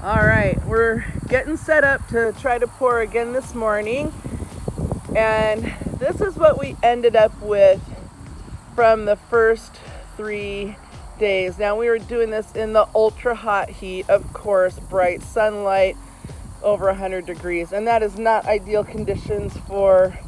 All right, we're getting set up to try to pour again this morning, and this is what we ended up with from the first 3 days. Now, we were doing this in the ultra hot heat, of course, bright sunlight, over 100 degrees, and that is not ideal conditions for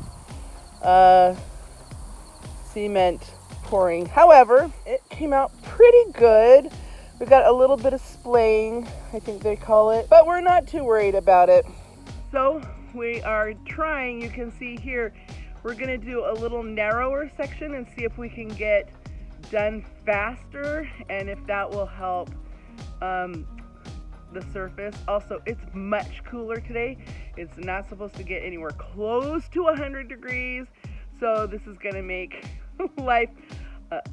cement pouring. However, it came out pretty good. We got a little bit of splaying, I think they call it, but we're not too worried about it. So we are trying, you can see here, we're gonna do a little narrower section and see if we can get done faster and if that will help the surface. Also, it's much cooler today. It's not supposed to get anywhere close to 100 degrees. So this is gonna make life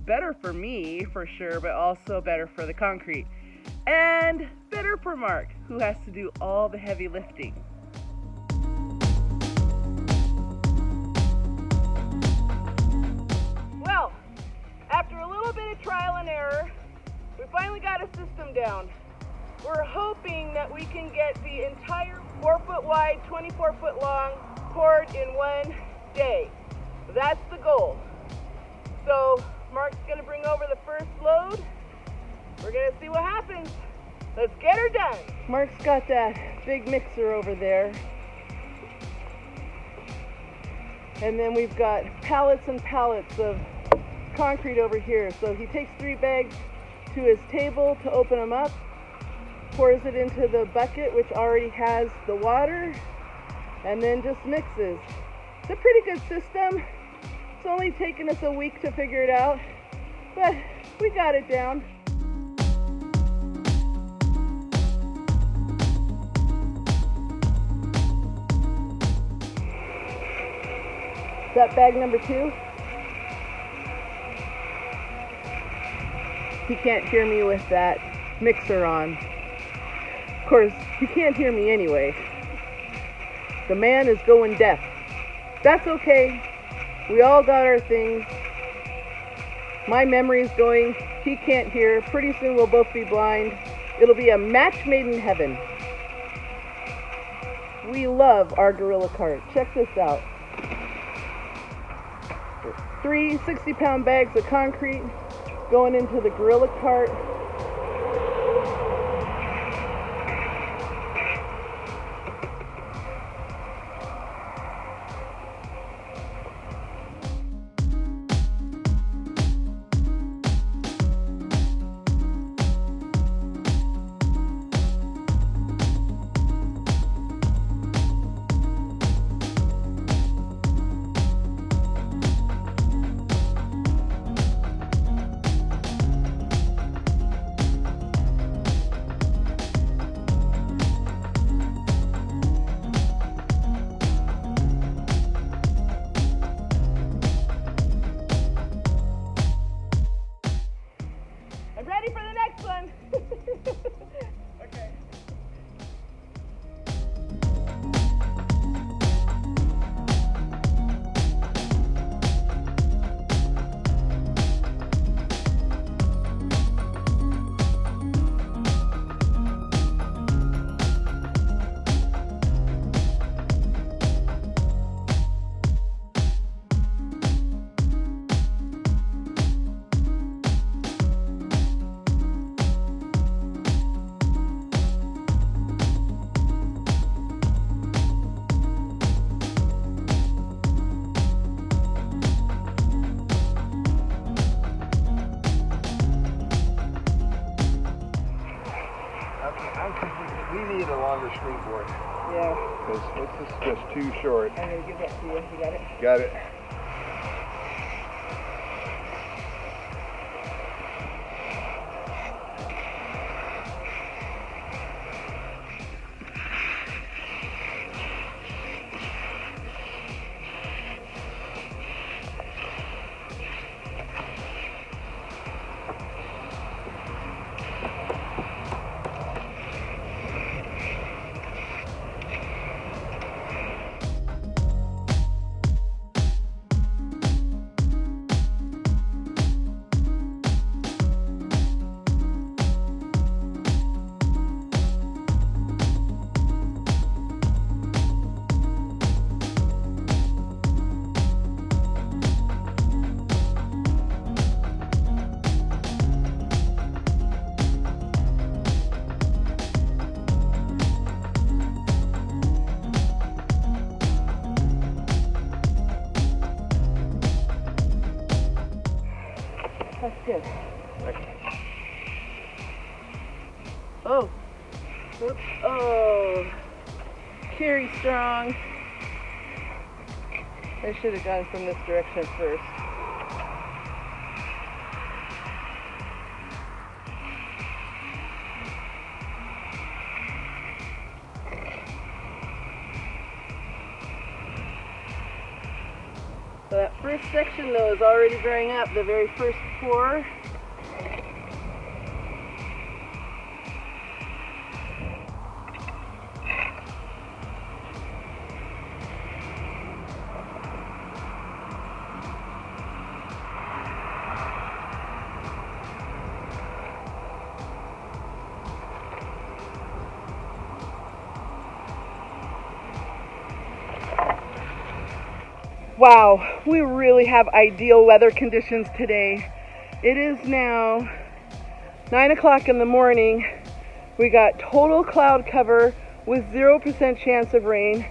better for me, for sure, but also better for the concrete. And better for Mark, who has to do all the heavy lifting. Well, after a little bit of trial and error, we finally got a system down. We're hoping that we can get the entire 4-foot wide, 24-foot long poured in one day. That's the goal. So Mark's gonna bring over the first load. We're gonna see what happens. Let's get her done. Mark's got that big mixer over there. And then we've got pallets and pallets of concrete over here. So he takes 3 bags to his table to open them up, pours it into the bucket, which already has the water, and then just mixes. It's a pretty good system. It's only taken us a week to figure it out, but we got it down. Is that bag number 2? He can't hear me with that mixer on. Of course, he can't hear me anyway. The man is going deaf. That's okay. We all got our things. My memory's going. He can't hear. Pretty soon we'll both be blind. It'll be a match made in heaven. We love our gorilla cart. Check this out. 3 60-pound bags of concrete going into the gorilla cart. I'm ready for the next one. Okay. We need a longer springboard. Yeah. Because this is just too short. I'm going to give that to you. You got it? Got it. Here. Oh. Oops. Oh. Carry strong. I should have gone from this direction first. So that first section though is already drying up, the very first pour. Wow, we really have ideal weather conditions today. It is now 9 o'clock in the morning. We got total cloud cover with 0% chance of rain.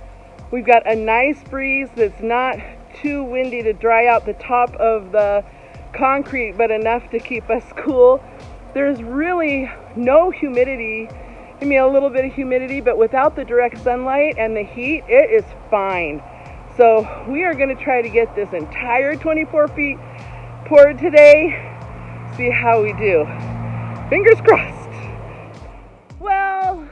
We've got a nice breeze that's not too windy to dry out the top of the concrete, but enough to keep us cool. There's really no humidity. I mean, a little bit of humidity, but without the direct sunlight and the heat, it is fine. So we are going to try to get this entire 24 feet poured today, see how we do. Fingers crossed. Well,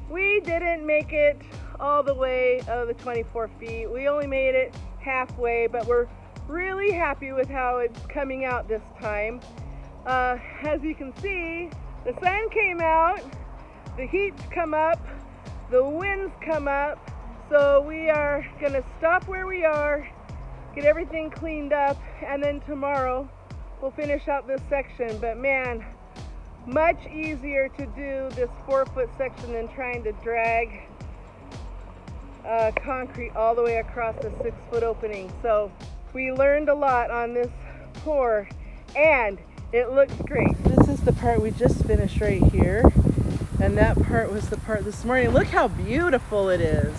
we didn't make it all the way of the 24 feet. We only made it halfway, but we're really happy with how it's coming out this time. As you can see, the sun came out, the heat's come up, the winds come up. So we are going to stop where we are, get everything cleaned up, and then tomorrow we'll finish out this section. But man, much easier to do this 4-foot section than trying to drag concrete all the way across a 6-foot opening. So we learned a lot on this pour, and it looks great. This is the part we just finished right here, and that part was the part this morning. Look how beautiful it is.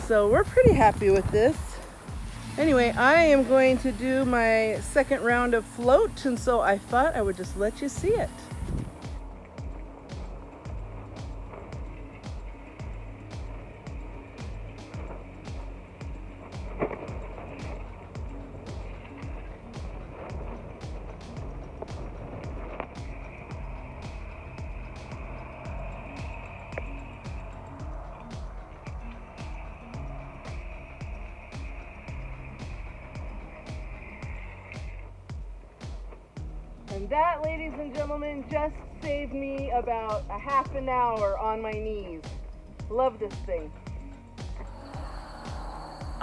So we're pretty happy with this. Anyway, I am going to do my second round of float, and so I thought I would just let you see it. And that, ladies and gentlemen, just saved me about a half an hour on my knees. Love this thing.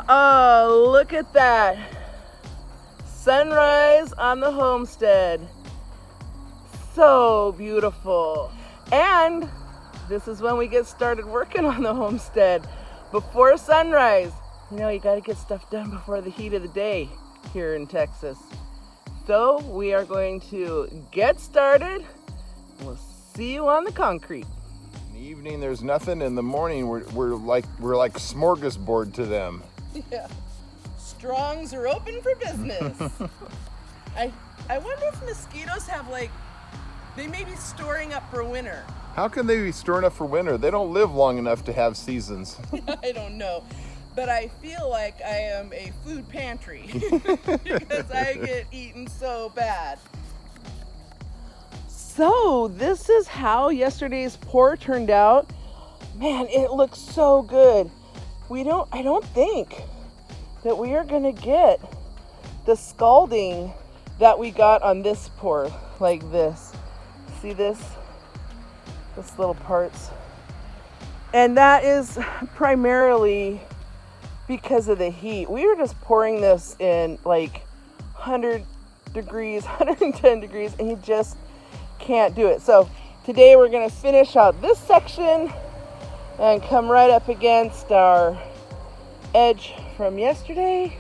Oh, look at that. Sunrise on the homestead. So beautiful. And this is when we get started working on the homestead. Before sunrise. You know, you got to get stuff done before the heat of the day here in Texas. So we are going to get started. We'll see you on the concrete. In the evening, there's nothing. In the morning, we're like smorgasbord to them. Yeah. Strongs are open for business. I wonder if mosquitoes have they may be storing up for winter. How can they be storing up for winter? They don't live long enough to have seasons. I don't know. But I feel like I am a food pantry because I get eaten so bad. So this is how yesterday's pour turned out. Man, it looks so good. I don't think that we are gonna get the scalding that we got on this pour like this. See this little parts? And that is primarily because of the heat. We were just pouring this in 100 degrees, 110 degrees, and you just can't do it. So today we're gonna finish out this section and come right up against our edge from yesterday.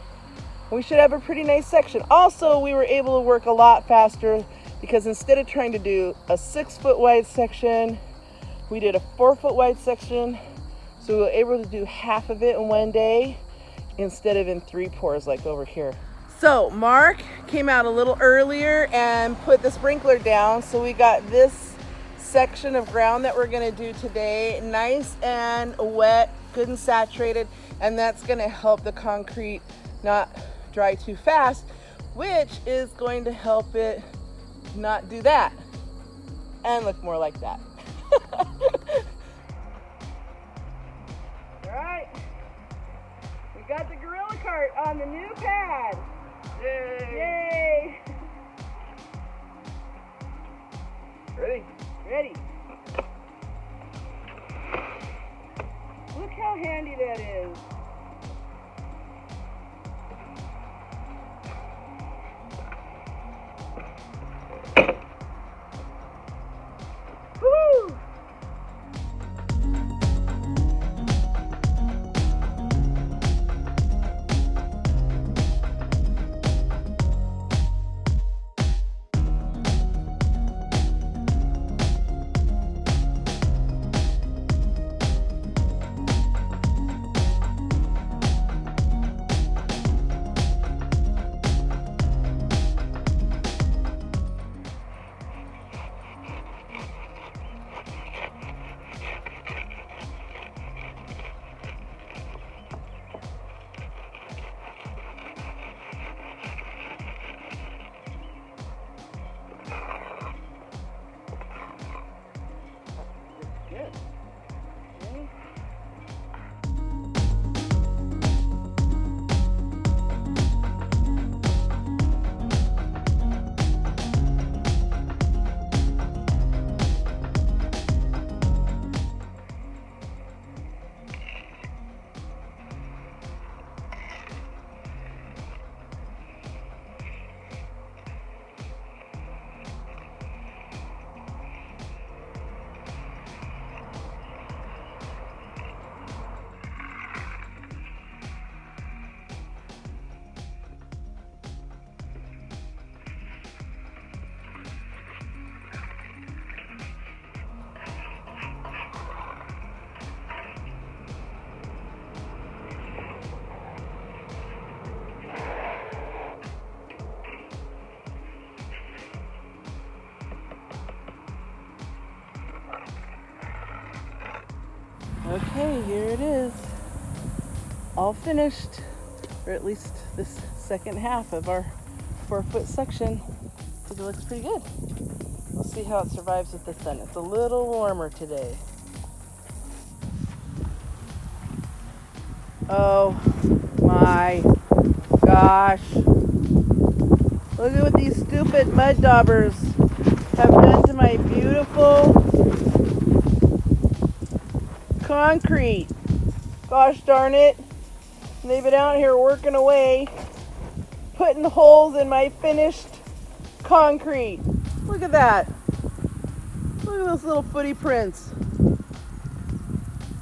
We should have a pretty nice section. Also, we were able to work a lot faster because instead of trying to do a 6-foot wide section, we did a 4-foot wide section. So we were able to do half of it in one day instead of in 3 pours like over here. So Mark came out a little earlier and put the sprinkler down, so we got this section of ground that we're going to do today nice and wet, good and saturated, and that's going to help the concrete not dry too fast, which is going to help it not do that and look more like that. All right, we got the gorilla cart on the new pad. Yay! Yay! Ready? Ready. Look how handy that is. Woo! Good. Okay. Okay, here it is. All finished, or at least this second half of our 4-foot section. I think it looks pretty good. We'll see how it survives with the sun. It's a little warmer today. Oh my gosh. Look at what these stupid mud daubers have done to my beautiful concrete. Gosh darn it. They've been out here working away, putting holes in my finished concrete. Look at that. Look at those little footy prints.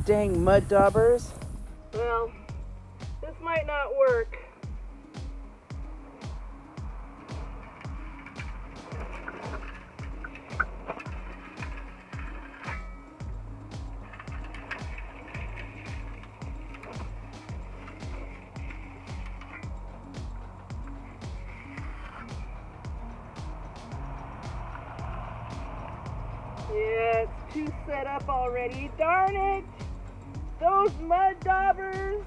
Dang mud daubers. Well, this might not work. Yeah, it's too set up already. Darn it! Those mud daubers!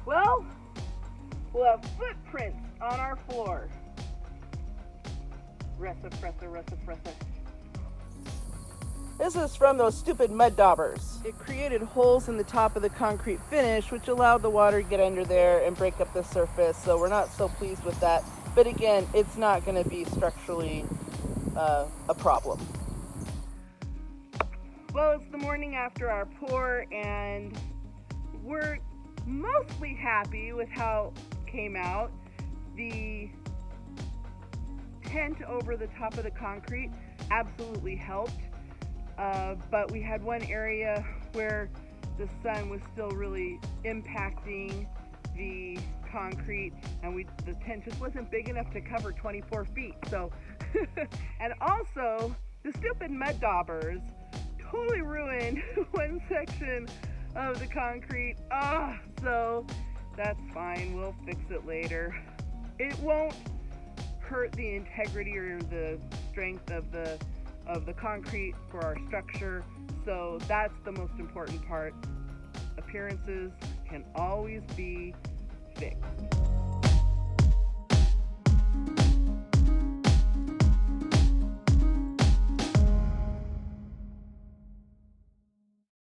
Well, we'll have footprints on our floor. Recipressa. This is from those stupid mud daubers. It created holes in the top of the concrete finish, which allowed the water to get under there and break up the surface, so we're not so pleased with that. But again, it's not going to be structurally a problem. Well, it's the morning after our pour, and we're mostly happy with how it came out. The tent over the top of the concrete absolutely helped. But we had one area where the sun was still really impacting the concrete, and the tent just wasn't big enough to cover 24 feet. So, and also the stupid mud-daubers totally ruined one section of the concrete. So that's fine, we'll fix it later. It won't hurt the integrity or the strength of the concrete for our structure. So that's the most important part. Appearances can always be fixed.